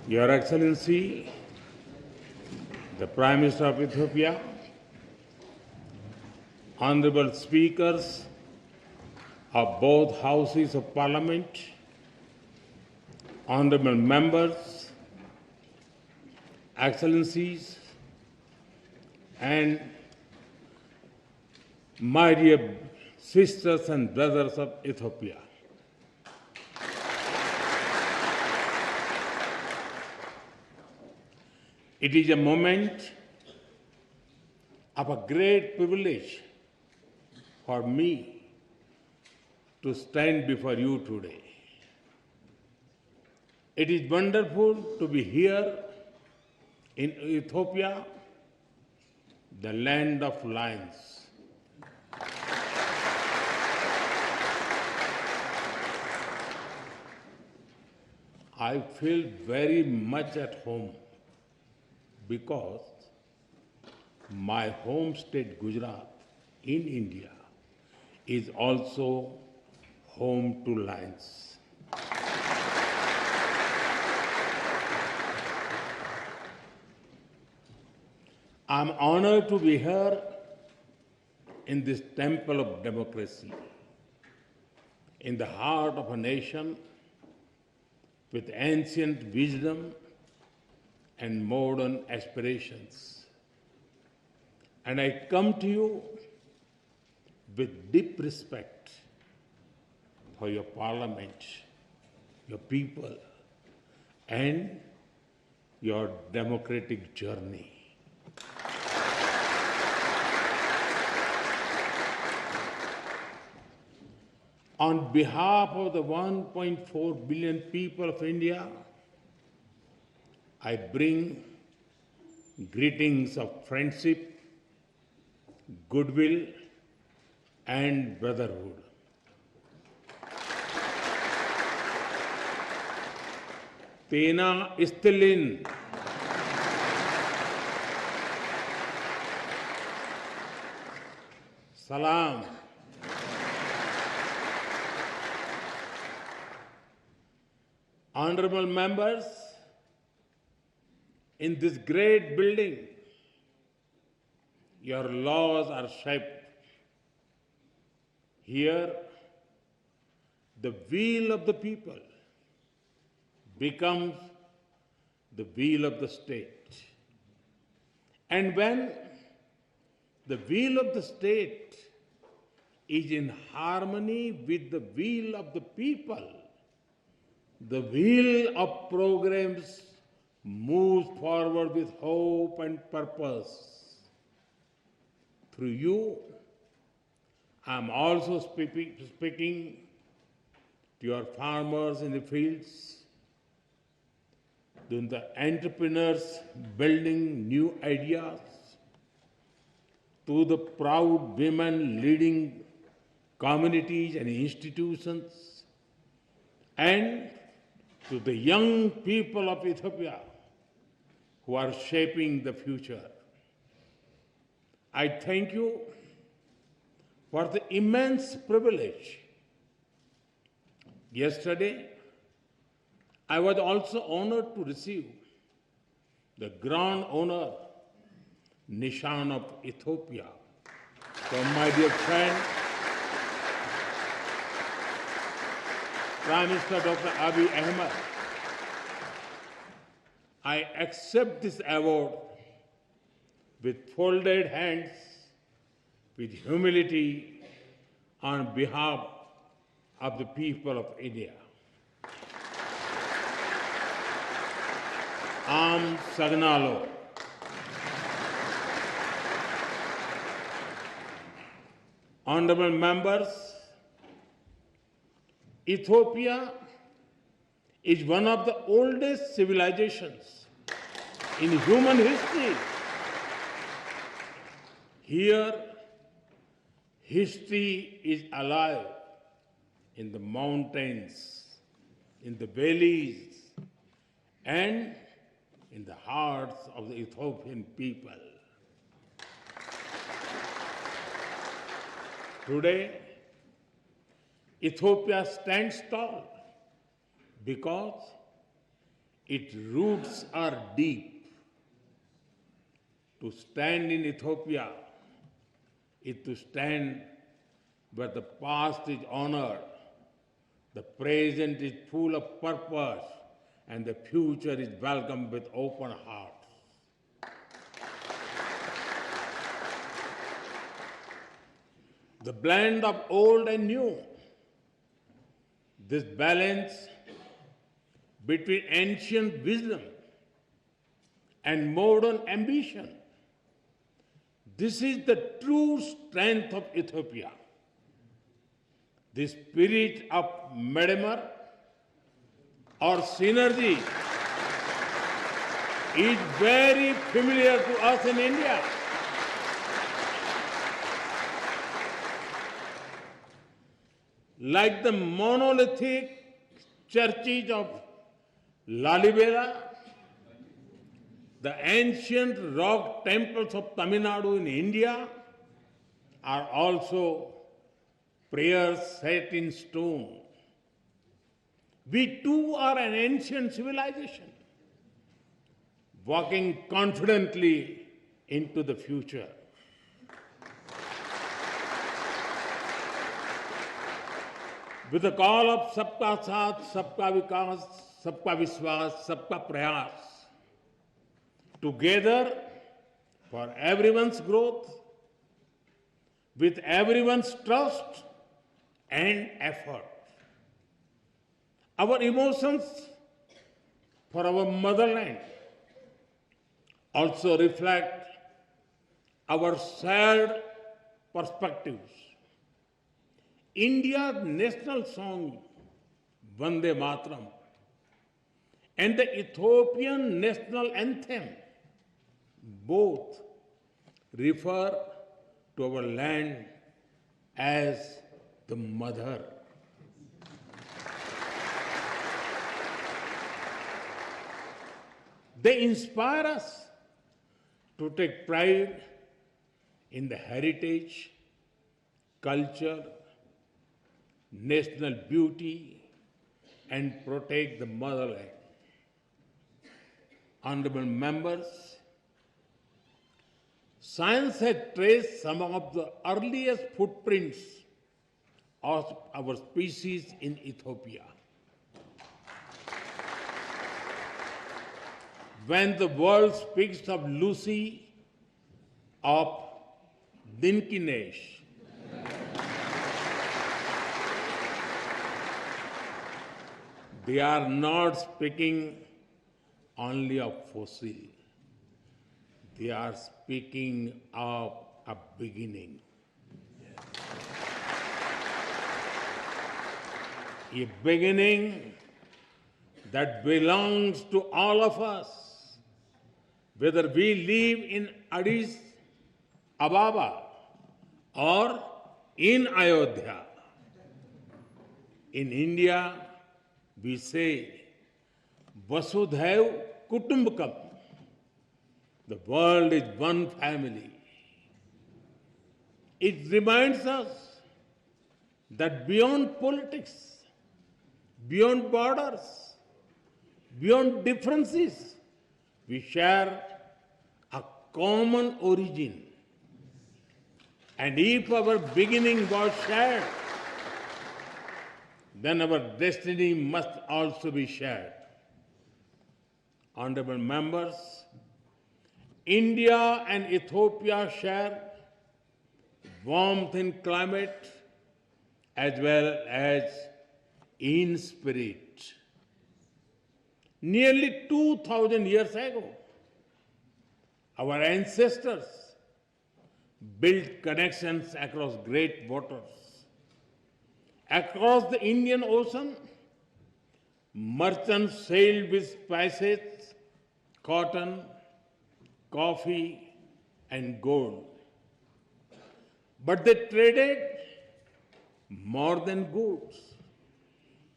Your Excellency, the Prime Minister of Ethiopia, Honorable Speakers of both Houses of Parliament, Honorable Members, Excellencies, and my dear sisters and brothers of Ethiopia. It is a moment of a great privilege for me to stand before you today. It is wonderful to be here in Ethiopia, the land of lions. I feel very much at home because my home state Gujarat in India is also home to lions. I'm honored to be here in this temple of democracy, in the heart of a nation with ancient wisdom and modern aspirations. And I come to you with deep respect for your parliament, your people, and your democratic journey. On behalf of the 1.4 billion people of India, I bring greetings of friendship, goodwill, and brotherhood. Tena istilin. Salam. Honorable members, in this great building, your laws are shaped. Here, the will of the people becomes the will of the state. And when the will of the state is in harmony with the will of the people, the wheel of programs moves forward with hope and purpose. Through you, I am also speaking to your farmers in the fields, to the entrepreneurs building new ideas, to the proud women leading communities and institutions, and to the young people of Ethiopia who are shaping the future. I thank you for the immense privilege. Yesterday, I was also honored to receive the Grand Honor Nishan of Ethiopia from my dear friend, Prime Minister Dr. Abiy Ahmed. I accept this award with folded hands, with humility, on behalf of the people of India. Am Sagnalo. Honorable members, Ethiopia is one of the oldest civilizations in human history. Here, history is alive in the mountains, in the valleys, and in the hearts of the Ethiopian people. Today, Ethiopia stands tall because Its roots are deep. To stand in Ethiopia is to stand where the past is honored, the present is full of purpose, and the future is welcomed with open hearts. The blend of old and new, this balance between ancient wisdom and modern ambition, this is the true strength of Ethiopia. The spirit of Medemar or synergy is very familiar to us in India. Like the monolithic churches of Lalibela, the ancient rock temples of Tamil Nadu in India are also prayers set in stone. We too are an ancient civilization, walking confidently into the future. With the call of Sabka Saath, Sabka Vikas, Sabka Vishwas, Sabka Prayas, together for everyone's growth, with everyone's trust and effort. Our emotions for our motherland also reflect our shared perspectives. India's national song, Vande Mataram, and the Ethiopian national anthem, both refer to our land as the mother. They inspire us to take pride in the heritage, culture, national beauty, and protect the motherland. Honorable members, science has traced some of the earliest footprints of our species in Ethiopia. When the world speaks of Lucy, of Dinkinesh, they are not speaking only of fossil. They are speaking of a beginning. A beginning that belongs to all of us, whether we live in Addis Ababa or in Ayodhya. In India, we say, Vasudhaiv Kutumbakam. The world is one family. It reminds us that beyond politics, beyond borders, beyond differences, we share a common origin. And if our beginning was shared, then our destiny must also be shared. Honorable members, India and Ethiopia share warmth in climate as well as in spirit. Nearly 2,000 years ago, our ancestors built connections across great waters. Across the Indian Ocean, merchants sailed with spices, cotton, coffee, and gold. But they traded more than goods.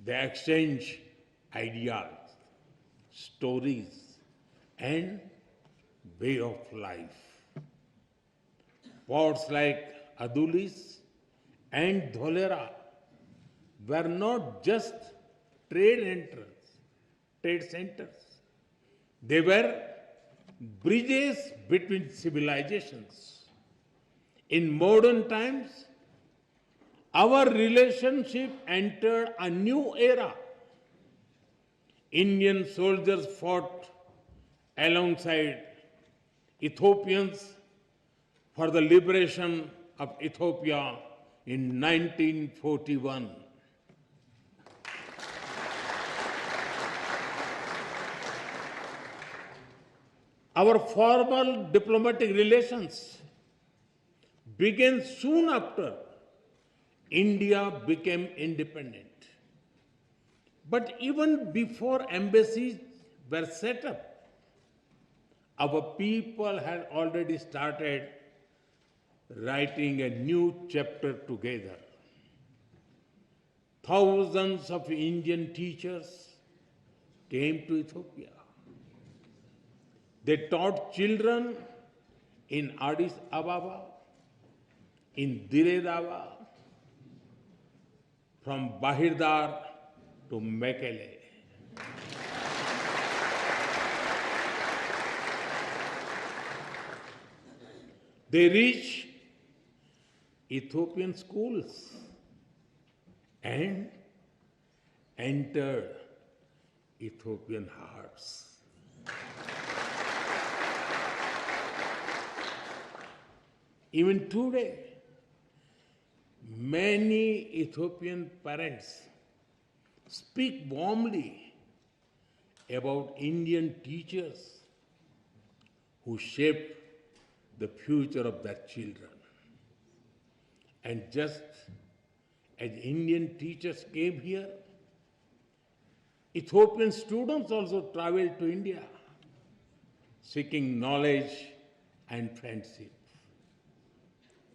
They exchanged ideas, stories, and way of life. Ports like Adulis and Dholera were not just trade centers. They were bridges between civilizations. In modern times, our relationship entered a new era. Indian soldiers fought alongside Ethiopians for the liberation of Ethiopia in 1941. Our formal diplomatic relations began soon after India became independent. But even before embassies were set up, our people had already started writing a new chapter together. Thousands of Indian teachers came to Ethiopia. They taught children in Addis Ababa, in Dire Dawa, from Bahirdar to Mekele. They reached Ethiopian schools and entered Ethiopian hearts. Even today, many Ethiopian parents speak warmly about Indian teachers who shaped the future of their children. And just as Indian teachers came here, Ethiopian students also traveled to India, seeking knowledge and friendship.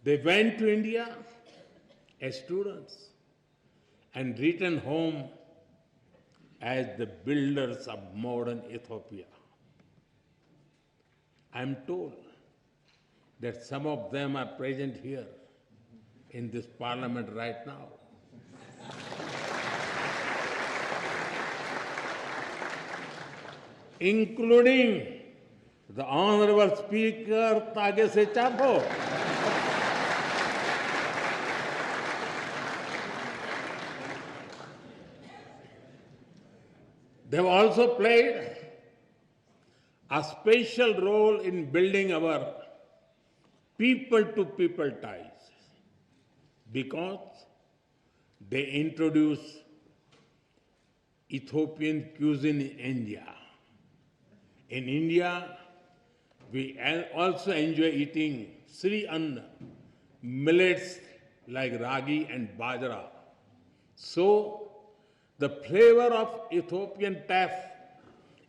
They went to India as students and returned home as the builders of modern Ethiopia. I am told that some of them are present here in this parliament right now. Including the Honorable Speaker Tagese Chapo. They have also played a special role in building our people-to-people ties because they introduced Ethiopian cuisine in India. In India, we also enjoy eating Sri Anna, millets like ragi and bajra. So, the flavor of Ethiopian taf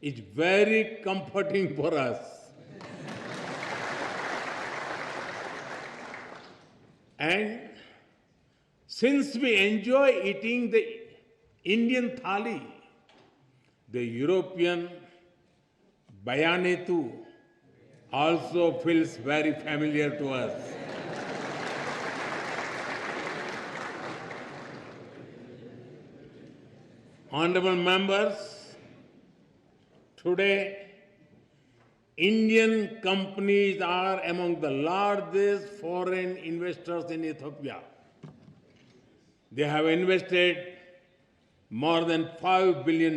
is very comforting for us. And since we enjoy eating the Indian thali, the European bayanetu also feels very familiar to us. Honorable members, today Indian companies are among the largest foreign investors in Ethiopia. They have invested more than $5 billion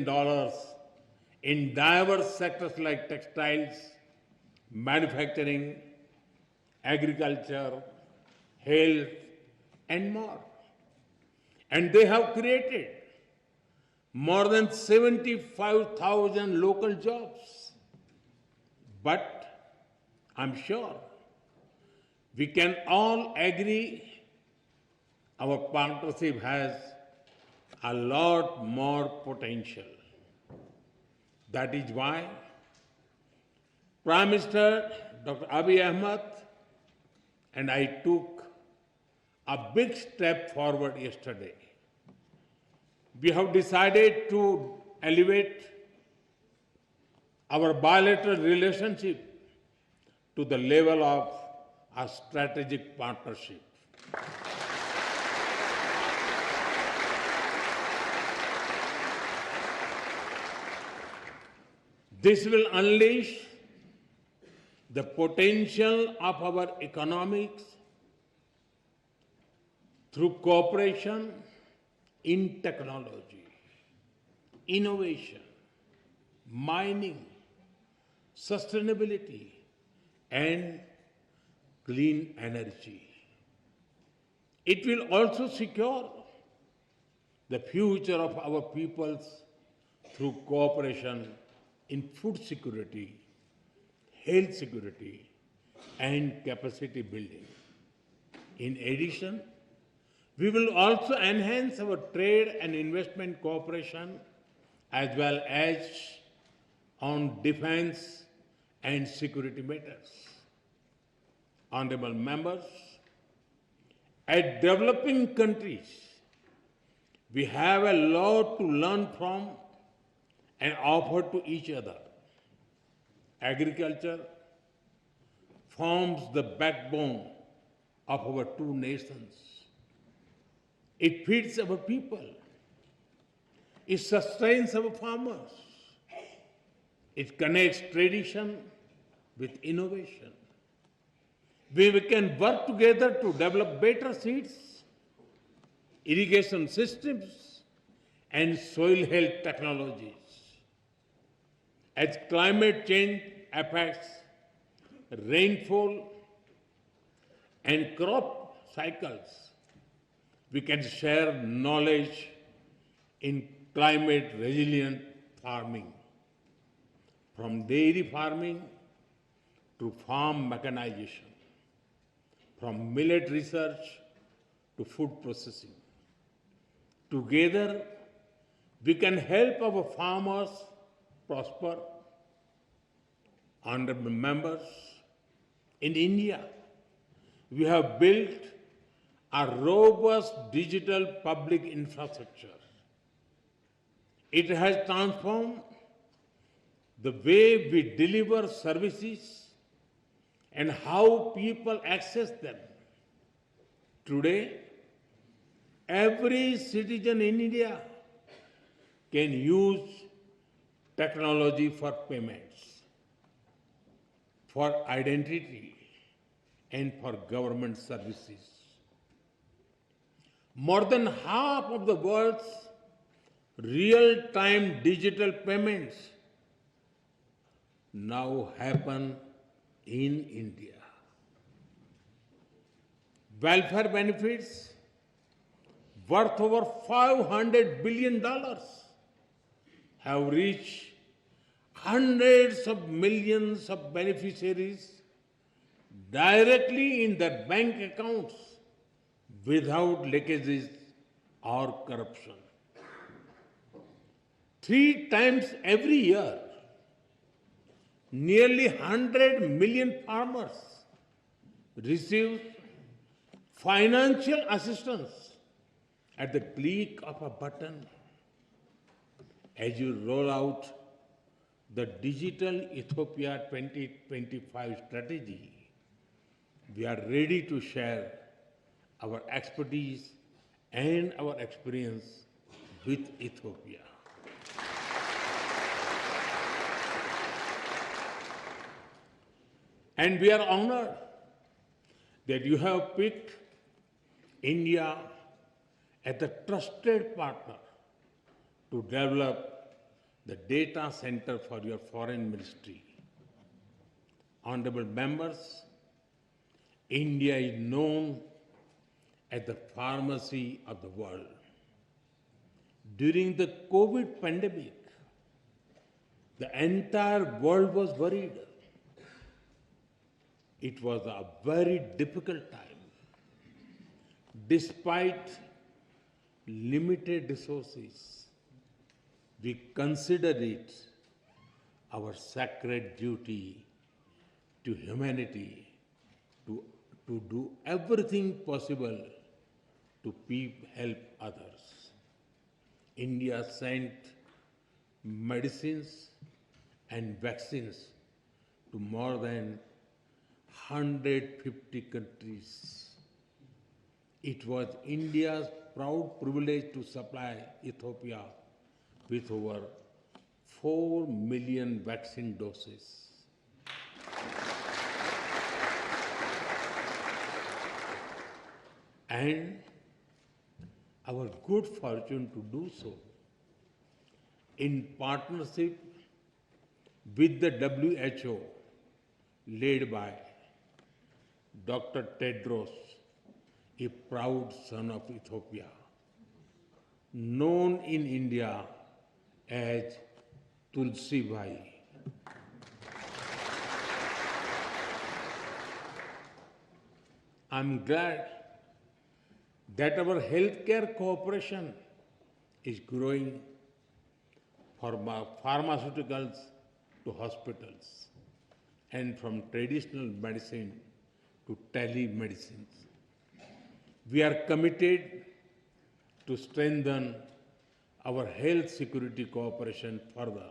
in diverse sectors like textiles, manufacturing, agriculture, health, and more. And they have created more than 75,000 local jobs. But I'm sure we can all agree our partnership has a lot more potential. That is why Prime Minister Dr. Abiy Ahmed and I took a big step forward yesterday. We have decided to elevate our bilateral relationship to the level of a strategic partnership. This will unleash the potential of our economics through cooperation in technology, innovation, mining, sustainability, and clean energy. It will also secure the future of our peoples through cooperation in food security, health security, and capacity building. In addition, we will also enhance our trade and investment cooperation as well as on defense and security matters. Honorable members, as developing countries, we have a lot to learn from and offer to each other. Agriculture forms the backbone of our two nations. It feeds our people. It sustains our farmers. It connects tradition with innovation. We can work together to develop better seeds, irrigation systems, and soil health technologies. As climate change affects rainfall and crop cycles, we can share knowledge in climate resilient farming, from dairy farming to farm mechanization, from millet research to food processing. Together, we can help our farmers prosper. Honorable members, in India, we have built a robust digital public infrastructure. It has transformed the way we deliver services and how people access them. Today, every citizen in India can use technology for payments, for identity, and for government services. More than half of the world's real-time digital payments now happen in India. Welfare benefits worth over $500 billion have reached hundreds of millions of beneficiaries directly in their bank accounts without leakages or corruption. 3 times every year, nearly 100 million farmers receive financial assistance at the click of a button. As you roll out the Digital Ethiopia 2025 strategy, we are ready to share our expertise and our experience with Ethiopia. And we are honored that you have picked India as the trusted partner to develop the data center for your foreign ministry. Honorable members, India is known as the pharmacy of the world. During the COVID pandemic, the entire world was worried. It was a very difficult time. Despite limited resources, we considered it our sacred duty to humanity to do everything possible to help others. India sent medicines and vaccines to more than 150 countries. It was India's proud privilege to supply Ethiopia with over 4 million vaccine doses. And our good fortune to do so in partnership with the WHO, led by Dr. Tedros, a proud son of Ethiopia, known in India as Tulsi Bhai. I'm glad that our healthcare cooperation is growing from pharmaceuticals to hospitals and from traditional medicine to telemedicine. We are committed to strengthen our health security cooperation further,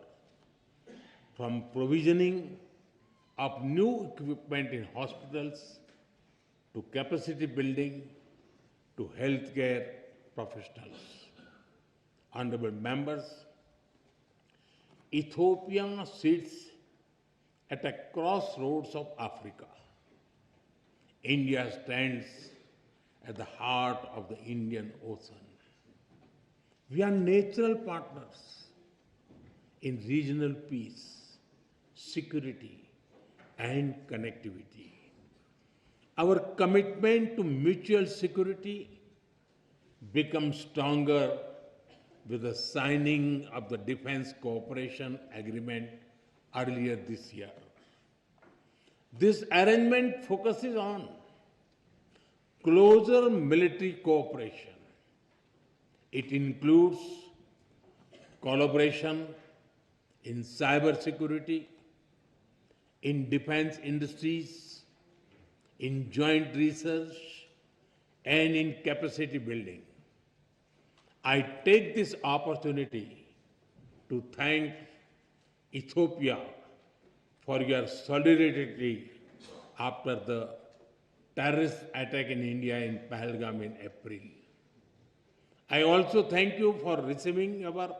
from provisioning of new equipment in hospitals to capacity building to healthcare professionals. Honorable members, Ethiopia sits at a crossroads of Africa. India stands at the heart of the Indian Ocean. We are natural partners in regional peace, security, and connectivity. Our commitment to mutual security becomes stronger with the signing of the Defense Cooperation Agreement earlier this year. This arrangement focuses on closer military cooperation. It includes collaboration in cybersecurity, in defense industries, in joint research, and in capacity building. I take this opportunity to thank Ethiopia for your solidarity after the terrorist attack in India in Pahalgam in April. I also thank you for receiving our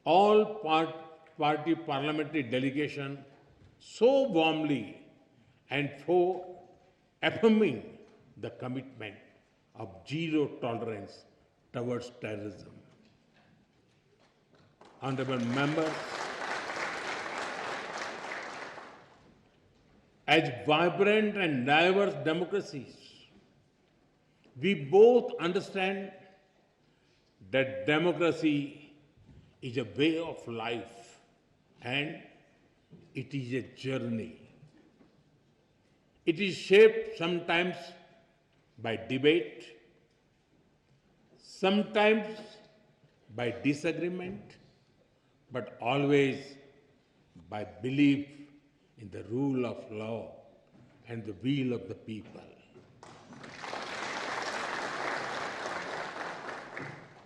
all-party parliamentary delegation so warmly and for affirming the commitment of zero tolerance towards terrorism. Honorable members, as vibrant and diverse democracies, we both understand that democracy is a way of life and it is a journey. It is shaped sometimes by debate, sometimes by disagreement, but always by belief in the rule of law and the will of the people.